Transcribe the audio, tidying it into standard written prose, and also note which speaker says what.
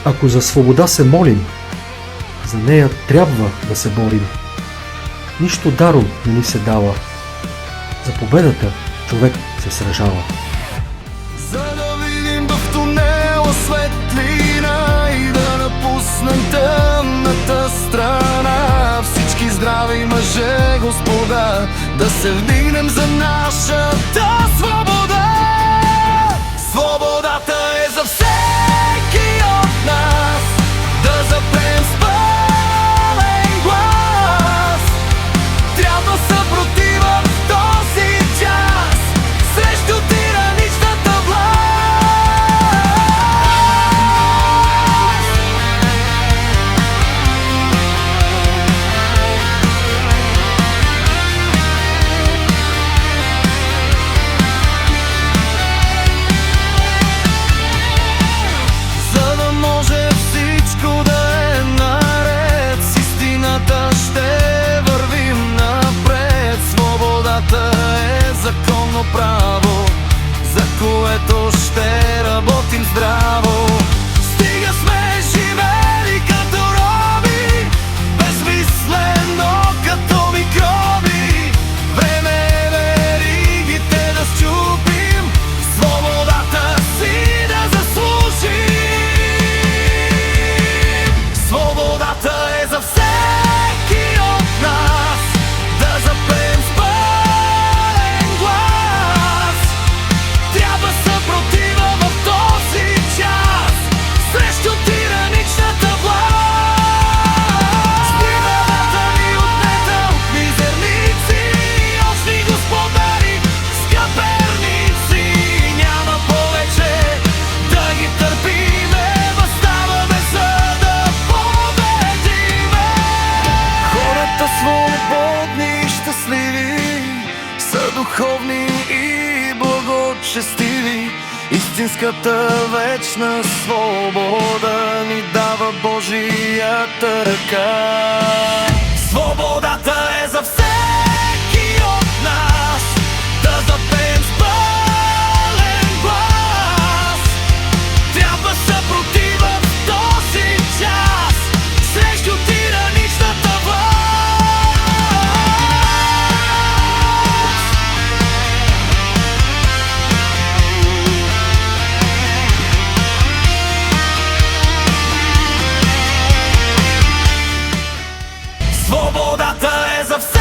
Speaker 1: Ако за свобода се молим, за нея трябва да се борим. Нищо даром не ни се дава. За победата човек се сражава.
Speaker 2: За да видим в тунела светлина и да напуснем тъмната страна, всички здрави мъже, господа, да се вдигнем за нашата свобода. Свободата е за всеки от нас, да запеем с пълен глас. Трябва съпротива в този час срещу тираничната власт. За да може всичко да е наред, с истината ще вървим напред. Свободата е законно право, за което ще работим здраво. Стига сме живели като роби, безмислено като микроби. Време е веригите да счупим, свободата си да заслужим. Свободата е за всеки от нас, да запеем с пълен глас. Трябва съпротива в този час срещу тираничната власт. Свободата ни отнета от мизерници, очни господари, скъперници. Няма повече да ги търпиме, възставаме за да победиме. Хората свободни и щастливи са духовни и благочестиви. Истинската вечна свобода ни дава Божията ръка. Свободата е за всеки от нас, да запеем с пълен глас. Трябва съпротива в този час срещу тираничната власт. Свободата е за всеки